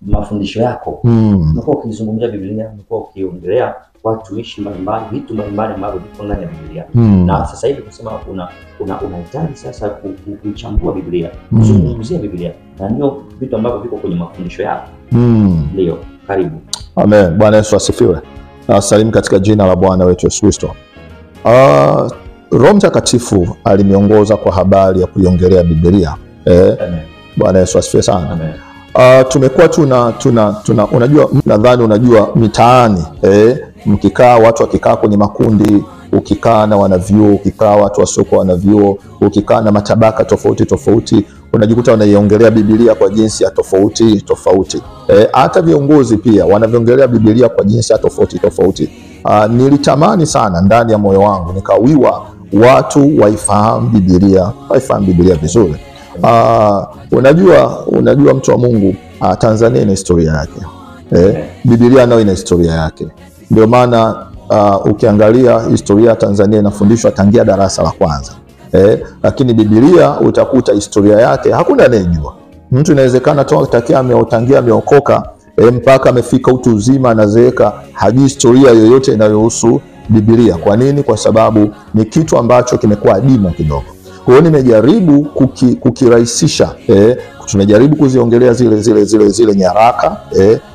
mafundisho yako. Unakuwa ukizungumzia Biblia, unakuwa ukiongelea watumishi mbalimbali, vitu mbalimbali ambavyo viko ndani ya Biblia. Na sasa hivi kusema unahitaji sasa kuchambua Biblia, kuzungumzia Biblia. Na ndio vitu ambavyo viko kwenye mafundisho yako. Ndio, karibu. Amen. Bwana Yesu asifiwe. Nasalimu katika jina la Bwana wetu Yesu Kristo. Roho Mtakatifu aliniongoza kwa habari ya kuiongelea Biblia. Amen. Bwana Yesu asifiwe sana. Amen. Tumekuwa unajua, nadhani unajua mitaani, mkikaa, watu wakikaa kwenye makundi, ukikaa na wanavyuo, ukikaa watu wasiokuwa wanavyuo, ukikaa na matabaka tofauti tofauti, unajikuta wanaiongelea Biblia kwa jinsi ya tofauti tofauti. Hata viongozi pia wanaviongelea Biblia kwa jinsi ya tofauti tofauti. Nilitamani sana ndani ya moyo wangu, nikawiwa watu waifahamu Biblia vizuri. Unajua mtu wa Mungu, Tanzania ina historia yake. Biblia nayo ina historia yake. Ndio maana ukiangalia historia ya Tanzania inafundishwa tangia darasa la kwanza. Lakini Biblia utakuta historia yake hakuna anayejua. Mtu inawezekana tangia ameokoka mpaka amefika utu uzima anazeeka, hajui historia yoyote inayohusu Biblia. Kwa nini? Kwa sababu ni kitu ambacho kimekuwa adimu kidogo. Kwa hiyo nimejaribu kukirahisisha. Tumejaribu kuziongelea zile nyaraka,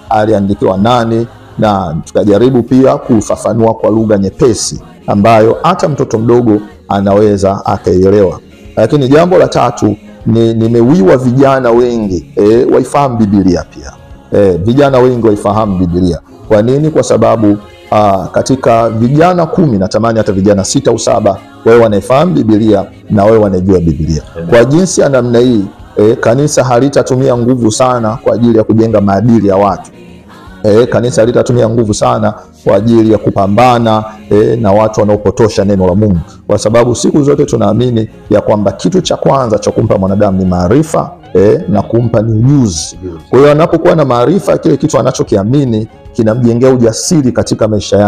aliandikiwa nani, na tukajaribu pia kufafanua kwa lugha nyepesi ambayo hata mtoto mdogo anaweza akaelewa. Lakini jambo la tatu, nimewiwa vijana wengi waifahamu Biblia pia. Vijana wengi waifahamu Biblia. Kwa nini? Kwa sababu katika vijana 10 natamani hata vijana 6 au 7 wewe wanaifahamu Biblia na wewe wanajua Biblia. Kwa jinsi ya namna hii, kanisa halitatumia nguvu sana kwa ajili ya kujenga maadili ya watu. Kanisa halitatumia nguvu sana kwa ajili ya kupambana na watu wanaopotosha neno la Mungu, kwa sababu siku zote tunaamini ya kwamba kitu cha kwanza cha kumpa mwanadamu ni maarifa, na kumpa ni ujuzi. Kwa hiyo anapokuwa na maarifa, kile kitu anachokiamini kinamjengea ujasiri katika maisha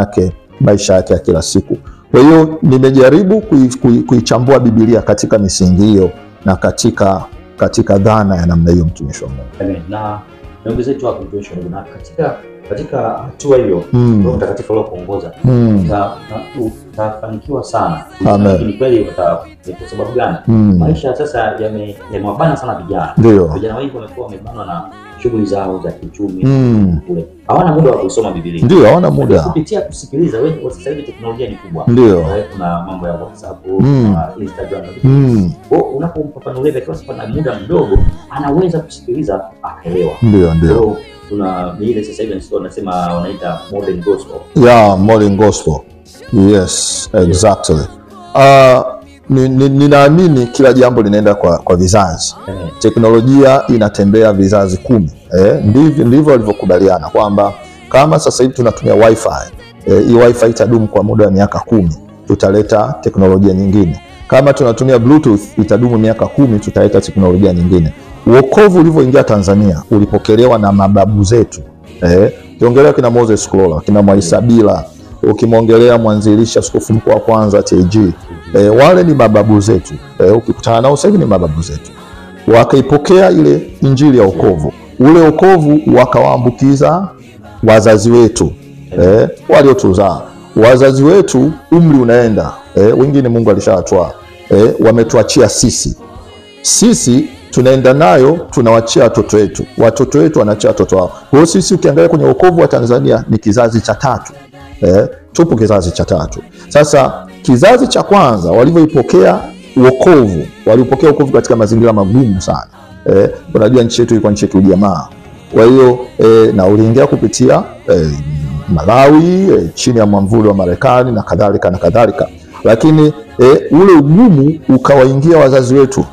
yake ya kila siku. Kwa hiyo nimejaribu kuichambua Biblia katika misingi hiyo na katika dhana ya namna hiyo, mtumishi wa Mungu. Amen. Na niongezee tu hapo, mtumishi wa Mungu, na katika hatua hiyo Roho Mtakatifu aliokuongoza utafanikiwa sana. Ni kweli. Kwa sababu gani? Maisha sasa yamewabana sana vijana. Vijana wengi wamekuwa wamebanwa na shughuli zao za kiuchumi kule. Hawana muda wa kusoma Biblia. Ndio, hawana muda. Kupitia kusikiliza wewe, kwa sasa hivi teknolojia ni kubwa. Ndio. Kuna mambo ya WhatsApp, Instagram. Kwa unapompanulia kwa sababu na muda mdogo anaweza kusikiliza akaelewa. Ndio. Tuna ile sasa hivi wanasema wanaita modern gospel. Modern gospel. Yes, exactly. Ninaamini kila jambo linaenda kwa vizazi. Teknolojia inatembea vizazi 10. Ndivyo walivyokubaliana kwamba kama sasa hivi tunatumia wifi, hii wifi itadumu kwa muda wa miaka 10, tutaleta teknolojia nyingine. Kama tunatumia bluetooth itadumu miaka 10, tutaleta teknolojia nyingine. Wokovu ulivyoingia Tanzania ulipokelewa na mababu zetu. Ukiongelea kina Moses Kulola, kina Mwaisabila, ukimwongelea mwanzilisha askofu mkuu wa kwanza TAG, wale ni mababu zetu. Ukikutana nao sasa hivi ni mababu zetu. Wakaipokea ile injili ya wokovu. Ule wokovu wakawaambukiza wazazi wetu, waliotuzaa. Wazazi wetu umri unaenda, wengine Mungu alishawatoa, wametuachia sisi tunaenda nayo, tunawachia watoto wetu wanaachia watoto wao. Kwa hiyo sisi ukiangalia kwenye wokovu wa Tanzania ni kizazi cha 3. Tupo kizazi cha 3. Sasa kizazi cha kwanza walivyoipokea wokovu, walipokea wokovu katika mazingira magumu sana. Unajua nchi yetu ilikuwa nchi ya ujamaa. Kwa hiyo na uliingia kupitia Malawi, chini ya mwamvuli wa Marekani na kadhalika. Lakini ule ugumu ukawaingia wazazi wetu.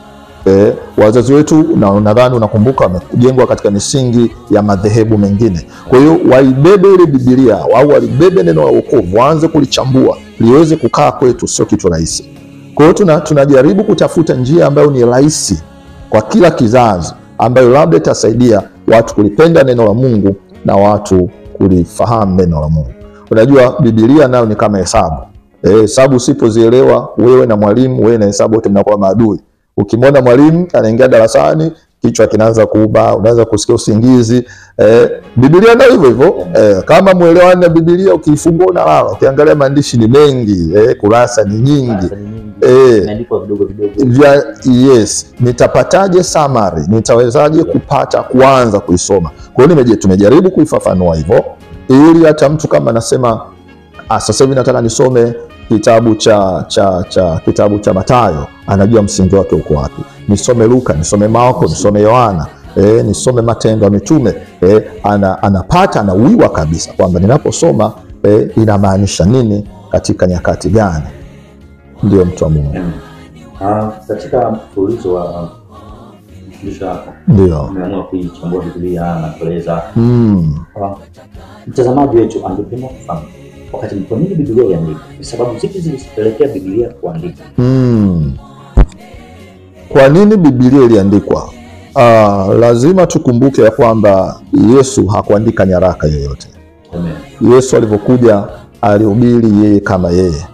Wazazi wetu, na nadhani unakumbuka, wamejengwa katika misingi ya madhehebu mengine. Kwa hiyo waibebe ile Biblia au walibebe neno la wokovu, waanze kulichambua liweze kukaa kwetu, sio kitu rahisi. Kwa hiyo tunajaribu kutafuta njia ambayo ni rahisi kwa kila kizazi, ambayo labda itasaidia watu kulipenda neno la Mungu na watu kulifahamu neno la Mungu. Unajua Biblia nayo ni kama hesabu. Hesabu usipozielewa, wewe na mwalimu, wewe na hesabu wote mnakuwa maadui. Ukimwona mwalimu anaingia darasani, kichwa kinaanza kuuma, unaanza kusikia usingizi. Biblia ndio hivyo hivyo. Kama muelewane na Biblia, ukifungua unalala. Ukiangalia maandishi ni mengi, kurasa ni nyingi. Imeandikwa vidogo vidogo. Yes, nitapataje summary? Nitawezaje kupata kuanza kuisoma? Kwa hiyo tumejaribu kuifafanua hivyo ili hata mtu kama anasema sasa hivi nataka nisome kitabu cha Mathayo, anajua msingi wake uko wapi. Nisome Luka, nisome Marko, nisome Yohana, nisome Matendo ya Mitume. Anapata, anawiwa kabisa kwamba ninaposoma inamaanisha nini katika nyakati gani. Ndio mtu wa Mungu. Katika mfululizo wa mfundisho hapa ndio tumeamua kuichambua Biblia na kueleza mtazamaji wetu angependa kufahamu wakati kwa nini Biblia iliandikwa, kwa sababu zipi zilipelekea Biblia kuandikwa. Kwa nini Biblia iliandikwa? Lazima tukumbuke ya kwamba Yesu hakuandika nyaraka yoyote. Amen. Yesu alipokuja alihubiri yeye kama yeye.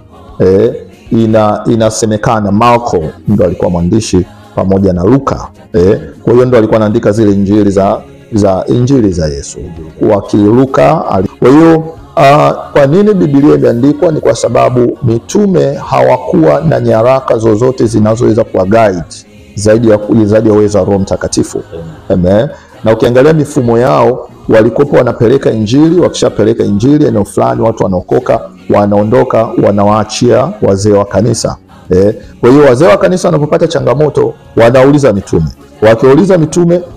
Inasemekana Marko ndo alikuwa mwandishi pamoja na Luka. Kwa hiyo ndo alikuwa anaandika zile injili za Yesu. Wakiluka. Kwa hiyo kwa nini Biblia iliandikwa? Ni kwa sababu mitume hawakuwa na nyaraka zozote zinazoweza kuwa guide zaidi ya uwezo wa Roho Mtakatifu. Amen. Na ukiangalia mifumo yao, walikuwa wanapeleka injili, wakishapeleka injili eneo fulani watu wanaokoka, wanaondoka, wanawaachia wazee wa kanisa. Kwa hiyo wazee wa kanisa wanapopata changamoto wanauliza mitume. Wakiuliza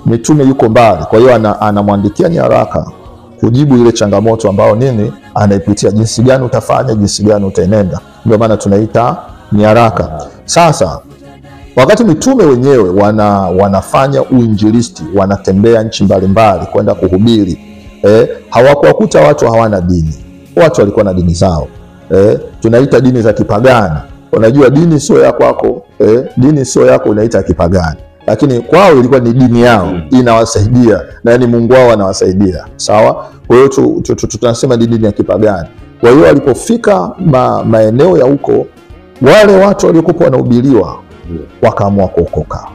mitume yuko mbali. Kwa hiyo anamwandikia nyaraka kujibu ile changamoto ambao nini anaipitia, jinsi gani utafanya, jinsi gani utaenenda. Ndio maana tunaita nyaraka. Sasa wakati mitume wenyewe wanafanya uinjilisti, wanatembea nchi mbalimbali kwenda kuhubiri, hawakuwakuta watu hawana dini. Watu walikuwa na dini zao. Tunaita dini za kipagani. Unajua dini sio ya kwako, dini sio yako unaita kipagani. Lakini kwao ilikuwa ni dini yao, inawasaidia na ni Mungu wao anawasaidia. Sawa? Kwa hiyo tunasema dini ya kipagani. Kwa hiyo walipofika maeneo ya huko, wale watu waliokuwa wanahubiriwa wakaamua kuokoka,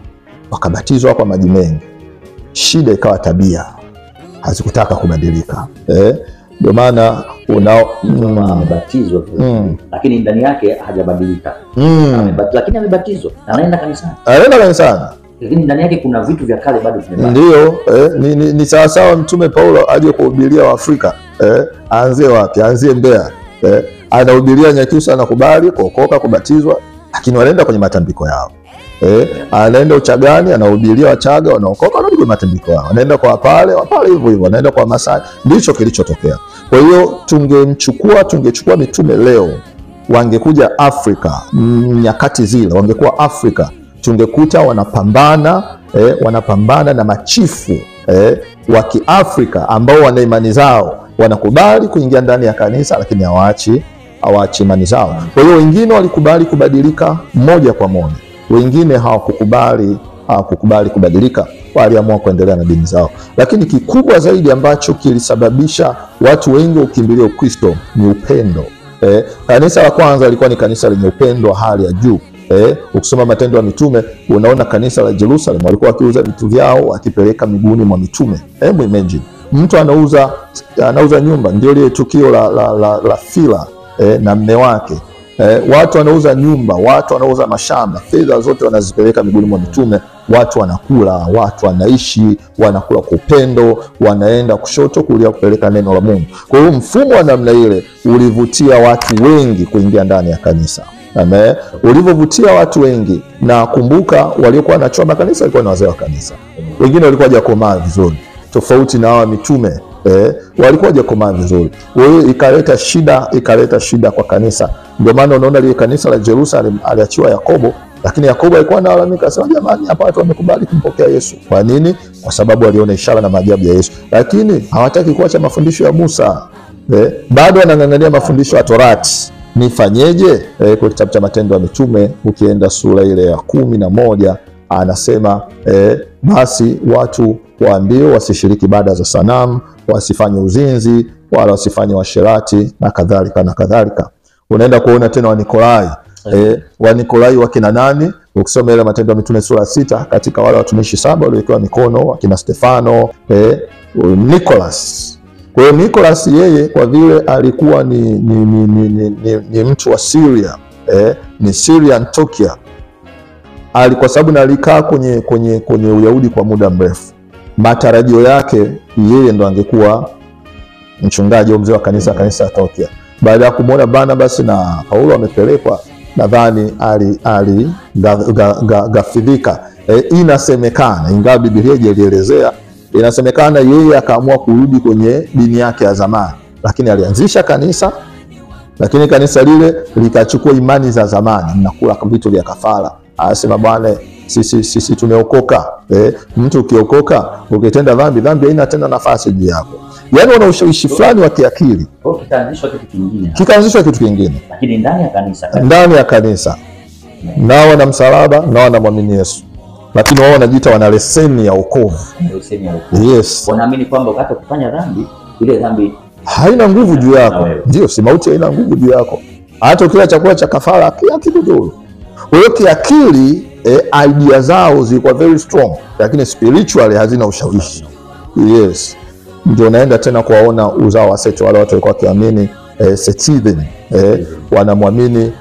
wakabatizwa kwa maji mengi. Shida ikawa tabia, hazikutaka kubadilika. Ndio maana amebatizwa lakini ndani yake hajabadilika. Lakini amebatizwa na anaenda kanisani. Lakini ndani yake kuna vitu vya kale bado vimebaki. Ndio, ni sawa sawa mtume Paulo aje kuhubiria wa Afrika. Aanzie wapi? Aanzie Mbeya. Anahubiria Nyakyusa, anakubali kuokoka, kubatizwa, lakini wanaenda kwenye matambiko yao. Anaenda Uchagani, anahubiria Wachaga, wanaokoka, wanarudi kwenye matambiko yao. Anaenda kwa Wapare hivyo hivyo, anaenda kwa Masai. Ndicho kilichotokea. Kwa hiyo tungechukua mitume leo, wangekuja Afrika nyakati zile, wangekuwa Afrika, tungekuta wanapambana na machifu wa Kiafrika ambao wana imani zao, wanakubali kuingia ndani ya kanisa lakini hawaachi imani zao. Kwa hiyo wengine walikubali kubadilika moja kwa moja, wengine hawakukubali kubadilika, waliamua kuendelea na dini zao. Lakini kikubwa zaidi ambacho kilisababisha watu wengi ukimbilia Ukristo ni upendo. Kanisa la kwanza lilikuwa ni kanisa lenye upendo wa hali ya juu. Ukisoma Matendo ya Mitume unaona kanisa la Jerusalem walikuwa wakiuza vitu vyao wakipeleka miguuni mwa mitume. Hebu imagine mtu anauza nyumba, ndio ile tukio la Fila na mume wake. Watu wanauza nyumba, watu wanauza mashamba, fedha zote wanazipeleka miguuni mwa mitume. Watu wanakula, watu wanaishi, wanakula kwa upendo, wanaenda kushoto kulia kupeleka neno la Mungu. Kwa hiyo mfumo wa namna ile ulivutia watu wengi kuingia ndani ya kanisa. Amen. Ulivyovutia watu wengi, na kumbuka waliokuwa wanachoma kanisa walikuwa ni wazee wa kanisa. Wengine walikuwa hawajakomaa vizuri, tofauti na hawa mitume. Walikuwa hawajakomaa vizuri. Kwa hiyo ikaleta shida kwa kanisa. Ndio maana unaona ile kanisa la Jerusalem aliachiwa Yakobo, lakini Yakobo alikuwa analalamika, sema jamani, hapa watu wamekubali kumpokea Yesu. Kwa nini? Kwa sababu waliona ishara na maajabu ya Yesu. Lakini hawataki kuacha mafundisho ya Musa. Bado wanang'ang'ania mafundisho ya Torati. Nifanyeje? Kwa kitabu cha Matendo ya Mitume ukienda sura ile ya 11 anasema basi watu waambiwe wasishiriki ibada za sanamu, wasifanye uzinzi, wala wasifanye uasherati na kadhalika na kadhalika. Unaenda kuona tena Wanikolai Wa Nikolai wakina nani? Ukisoma ile Matendo ya Mitume sura 6, katika wale watumishi 7 waliowekewa mikono wakina Stefano, Nicholas. Kwa hiyo Nicholas yeye kwa vile alikuwa ni mtu wa Syria, ni Syrian Antiochia, kwa sababu alikaa kwenye Uyahudi kwa muda mrefu, matarajio yake yeye ndo angekuwa mchungaji au mzee wa kanisa Antiochia. Baada ya kumwona Barnabas na Paulo wamepelekwa, nadhani gafidhika. Inasemekana, ingawa Biblia haijaelezea, inasemekana yeye akaamua kurudi kwenye dini yake ya zamani, lakini alianzisha kanisa, lakini kanisa lile likachukua imani za zamani, mnakula vitu vya kafara. Anasema bwana, sisi tumeokoka. Mtu ukiokoka, ukitenda dhambi haina tena nafasi juu yako. Yaani wana ushawishi fulani wa kiakili. Kikaanzishwa kitu kingine. Lakini ndani ya kanisa. Nao wana msalaba, nao wanamwamini Yesu. Lakini wao wanajiita wana leseni ya wokovu. Yes. Wanaamini kwamba wakati ukifanya dhambi, ile dhambi haina nguvu juu yako. Ndio, si mauti haina nguvu juu yako. Hata ukila chakula cha kafara kiakili. Wewe kiakili, idea zao zilikuwa very strong, lakini spiritually hazina ushawishi. Yes. Ndio naenda tena kuwaona uzao wa Seti, wale watu walikuwa wakiamini Setizim, wanamwamini,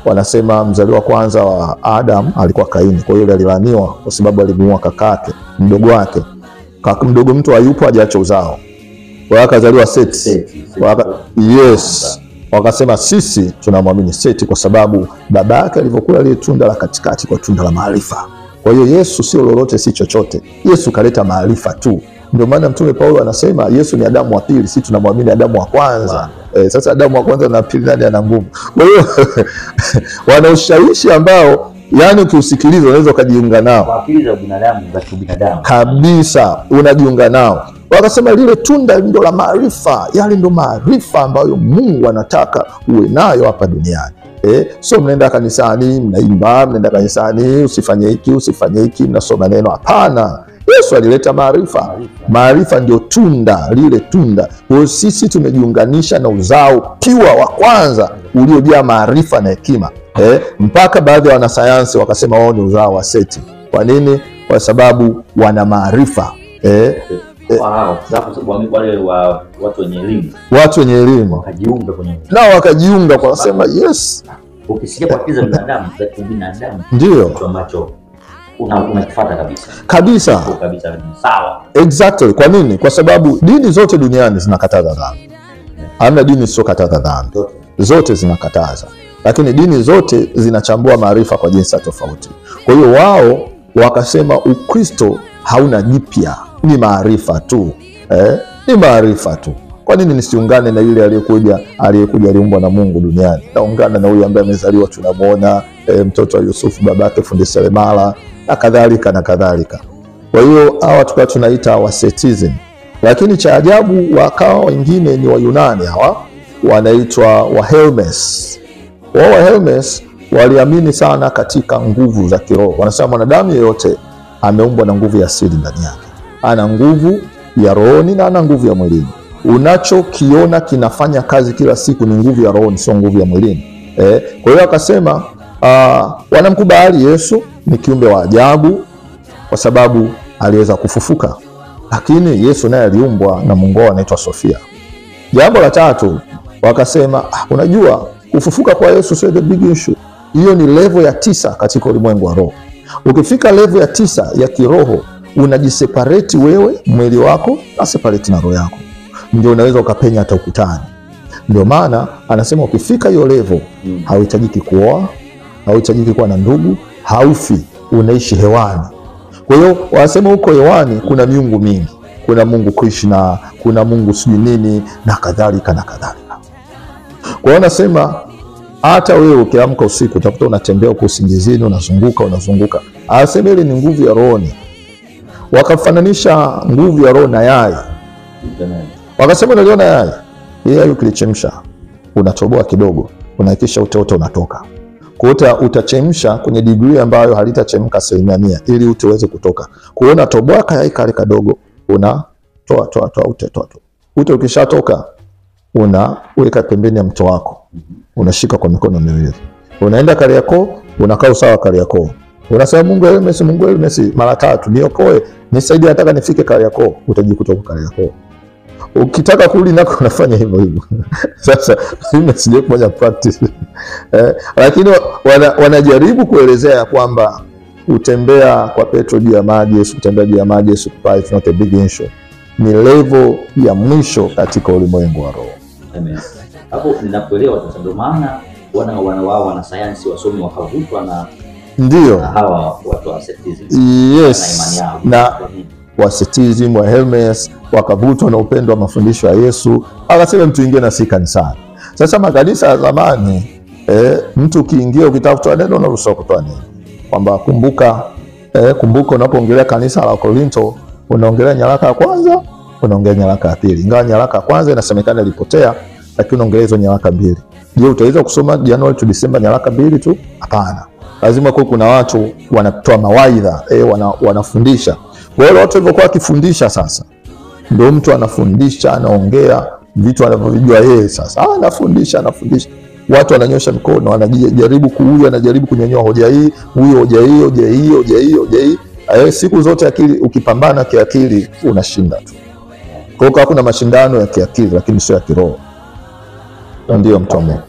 wanasema mzaliwa kwanza wa Adam alikuwa Kaini. Kwa hiyo alilaniwa kwa sababu alimuua kakake mdogo wake. Kaka mdogo mtu hayupo, hajaacha uzao. Kwa akazaliwa Seti. Yes. Wakasema sisi tunamwamini Seti kwa sababu baba yake alivyokula ile tunda la katikati kwa tunda la maarifa. Kwa hiyo Yesu sio lolote, si chochote. Yesu kaleta maarifa tu. Ndio maana Mtume Paulo anasema Yesu ni Adamu wa pili, sisi tunamwamini Adamu wa kwanza. Sasa Adamu wa kwanza na pili nani ana nguvu? Kwa hiyo wana ushawishi ambao yani ukiusikiliza unaweza kujiunga nao. Kwa akili za binadamu, za kibinadamu. Kabisa, unajiunga nao. Wakasema lile tunda ndio la maarifa, yale ndio maarifa ambayo Mungu anataka uwe nayo hapa duniani. So mnaenda kanisani, mnaimba, mnaenda kanisani, usifanye hiki, mnasoma neno. Hapana. Yesu alileta maarifa. Maarifa ndio tunda, lile tunda. Kwa hiyo sisi tumejiunganisha na uzao piwa wa kwanza uliojaa maarifa na hekima. Mpaka baadhi ya wanasayansi wakasema wao ni uzao wa Seti. Kwa nini? Kwa sababu wana maarifa. Watu wenye elimu wakajiunga kwa kusema yes. Ukisikia kwa akili za binadamu, ndio ambacho unakifuata kabisa. Sawa. Exactly. Kwa nini? Kwa sababu dini zote duniani zinakataza dhambi. Hamna dini isiyokataza dhambi. Zote zinakataza. Lakini dini zote zinachambua maarifa kwa jinsi tofauti. Kwa hiyo wao wakasema Ukristo hauna jipya, ni maarifa tu. Ni maarifa tu. Kwa nini nisiungane na yule aliyekuja aliumbwa na Mungu duniani? Naungana na huyu ambaye amezaliwa tunamuona, mtoto wa Yusufu, babake fundi seremala na kadhalika na kadhalika. Kwa hiyo hawa tukao tunaita wa Setizim. Lakini cha ajabu wakawa wengine ni Wayunani, hawa wanaitwa wa Hermes. Wao wa Hermes waliamini sana katika nguvu za kiroho. Wanasema mwanadamu yeyote ameumbwa na nguvu ya asili ndani yake. Ana nguvu ya rohoni na ana nguvu ya mwilini. Unachokiona kinafanya kazi kila siku ni nguvu ya rohoni, sio nguvu ya mwilini. Kwa hiyo akasema wanamkubali Yesu ni kiumbe wa ajabu kwa sababu aliweza kufufuka. Lakini Yesu naye aliumbwa na Mungu anaitwa Sofia. Jambo la tatu wakasema unajua kufufuka kwa Yesu sio the big issue. Hiyo ni level ya 9 katika ulimwengu wa roho. Ukifika level ya 9 ya kiroho, unajiseparate wewe, mwili wako, na separate na roho yako. Ndio unaweza ukapenya hata ukutani. Ndio maana anasema ukifika hiyo level, hauhitajiki kuoa, hauhitajiki kuwa na ndugu, haufi, unaishi hewani. Kwa hiyo wanasema huko hewani kuna miungu mingi. Kuna Mungu Krishna, kuna Mungu sijui nini na kadhalika na kadhalika. Kwa hiyo anasema hata wewe ukiamka usiku utakuta unatembea huko usingizini, unazunguka. Anasema ile ni nguvu ya rohoni. Wakafananisha nguvu ya roho na yai. Wakasema unaliona yai. Yai ukilichemsha, unatoboa kidogo, unahakisha ute unatoka. Kwa hiyo utachemsha kwenye degree ambayo halitachemka 100% ili ute uweze kutoka. Kwa hiyo unatoboa yai kale kadogo, toa ute. Ute ukishatoka, unaweka pembeni ya mto wako. Unashika kwa mikono miwili. Unaenda Kariakoo, unakaa usawa Kariakoo. Unasema Mungu Hermes, Mungu Hermes mara 3, niokoe, nisaidie, nataka nifike Kariakoo, utajikuta uko Kariakoo. Ukitaka kurudi nako unafanya hivyo hivyo. Sasa mimi sije kufanya practice. Lakini wanajaribu kuelezea kwamba kutembea kwa Petro juu ya maji, Yesu kutembea juu ya maji, Yesu kupaa, it's not a big issue. Ni level ya mwisho katika ulimwengu wa roho. Amen. Hapo ninakuelewa sasa, ndio maana wana sayansi wasomi wakavutwa na ndio hawa watu wa asceticism. Yes. Na wa asceticism wa Hermes wakavutwa na upendo wa mafundisho ya Yesu, akasema mtu ingie na si kanisani. Sasa makanisa ya zamani mtu kiingia ukitafuta neno unaruhusiwa kutoa neno. Kwamba kumbuka unapoongelea kanisa la Korinto unaongelea nyaraka ya kwanza, unaongelea nyaraka ya pili. Ingawa nyaraka ya kwanza inasemekana ilipotea, lakini unaongelea hizo nyaraka mbili. Je, utaweza kusoma Januari to December nyaraka mbili tu? Hapana. Lazima kuna watu wanatoa mawaidha, wanafundisha. Kwa hiyo watu walivyokuwa wakifundisha sasa, ndio mtu anafundisha, anaongea vitu anavyojua yeye sasa. Anafundisha. Watu wananyosha mikono, wanajaribu anajaribu kunyanyua hoja hii, hoja hii. Siku zote akili, ukipambana kiakili unashinda tu. Kwa hiyo kuna mashindano ya kiakili lakini sio ya kiroho. Ndio mtu wa Mungu.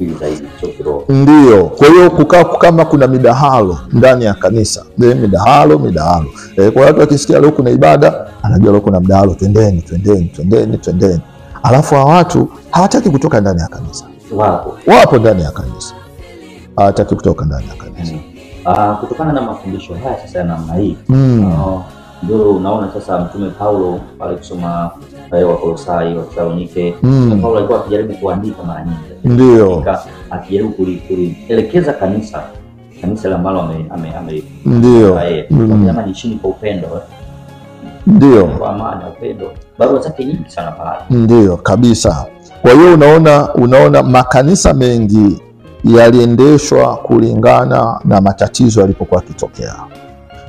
Ndio. Kwa hiyo kama kuna midahalo ndani ya kanisa, midahalo. Kwa hiyo watu wakisikia leo kuna ibada, anajua leo kuna mdahalo, twendeni. Alafu watu hawataki kutoka ndani ya kanisa. Wapo ndani ya kanisa, hawataki kutoka ndani ya kanisa. Kutokana na mafundisho haya sasa ya namna hii, ndio unaona sasa Mtume Paulo pale kusoma wa Kolosai, wa Thessalonike, Paulo alikuwa akijaribu kuandika mara nyingi. Ndio. Akijaribu kuelekeza kanisa ambalo ndio. Kama ni chini kwa upendo. Ndio. Kwa amani, upendo. Barua zake nyingi sana pale. Ndio, kabisa. Kwa hiyo unaona makanisa mengi yaliendeshwa kulingana na matatizo yalipokuwa yakitokea.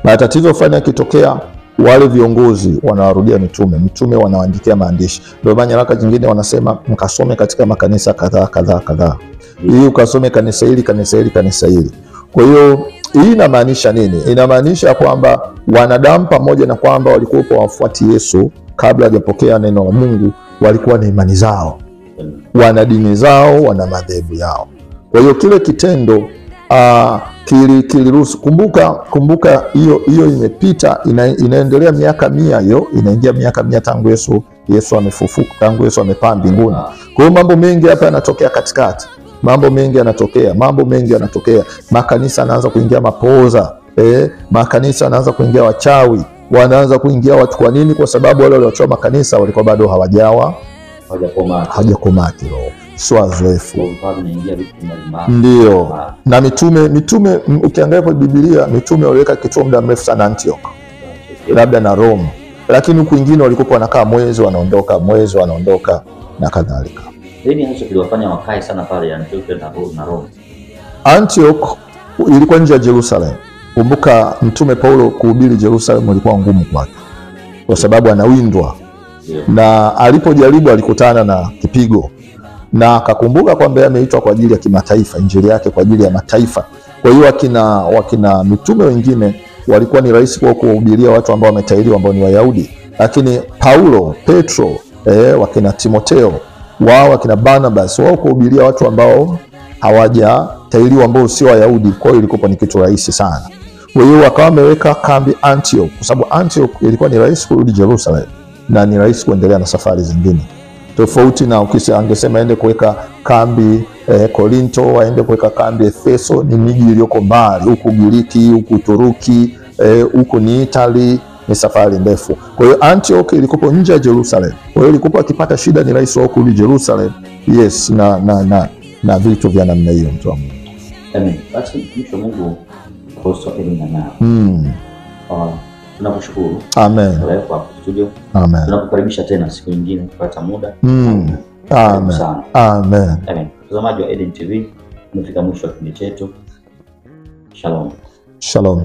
Matatizo fulani yakitokea, wale viongozi wanawarudia mitume wanawaandikia maandishi. Ndio maana nyaraka nyingine wanasema mkasome katika makanisa kadhaa. Hii ukasome kanisa hili. Kwa hiyo hii inamaanisha nini? Inamaanisha kwamba wanadamu pamoja na kwamba walikuwa wafuati Yesu kabla hajapokea neno la Mungu, walikuwa na imani zao, wana dini zao, wana madhehebu yao. Kwa hiyo kile kitendo kiliruhusu. Kumbuka hiyo imepita, inaendelea miaka 100, hiyo inaingia miaka 100 tangu Yesu amefufuka, tangu Yesu amepaa mbinguni. Kwa hiyo mambo mengi hapa yanatokea katikati. Mambo mengi yanatokea. Makanisa yanaanza kuingia mapoza, makanisa yanaanza kuingia wachawi, wanaanza kuingia watu. Kwa nini? Kwa sababu wale waliochoa makanisa walikuwa bado hawajakomaa kiroho, sio wazoefu. Ndio. Na mitume ukiangalia kwa Biblia, mitume waliweka kituo muda mrefu sana Antioch, labda na Rome, lakini huku wengine walikuwa wanakaa mwezi wanaondoka na kadhalika. Nini hicho kiliwafanya wakae sana pale Antioch na Rome? Antioch ilikuwa nje ya Jerusalem. Kumbuka Mtume Paulo kuhubiri Jerusalem ilikuwa ngumu kwake, kwa sababu anawindwa. Na alipojaribu alikutana na kipigo, na akakumbuka kwamba ameitwa kwa ajili ya kimataifa, injili yake kwa ajili ya mataifa. Kwa hiyo wakina mitume wengine walikuwa ni rahisi kwa kuhubiria watu ambao wametahiriwa, ambao ni Wayahudi, lakini Paulo, Petro, wakina Timotheo, wakina Barnabas, wao kuhubiria watu ambao hawajatahiriwa, ambao sio Wayahudi. Kwa hiyo ilikuwa ni kitu rahisi sana. Kwa hiyo wakawa wameweka kambi Antioch, kwa sababu Antioch ilikuwa ni rahisi kurudi Jerusalem na ni rahisi kuendelea na safari zingine. Tofauti na angesema aende kuweka kambi Korinto, aende kuweka kambi Efeso, ni miji iliyoko mbali, huku Giriki, huku Uturuki, huku ni Italy, ni safari ndefu. Kwa hiyo Antioch ilikuwa nje ya Jerusalem. Kwa hiyo ilikuwa akipata shida ni rahisi wao kurudi Jerusalem. Yes, na vitu vya namna hiyo, mtu wa Mungu. Amen. Basi mtu wa Mungu Apostle Elinana. Tunakushukuru. Amen. Kwa studio. Amen. Tunakukaribisha tena siku nyingine kupata muda. Amen. Amen. Amen. Mtazamaji wa Eden TV, tumefika mwisho wa kipindi chetu. Shalom. Shalom.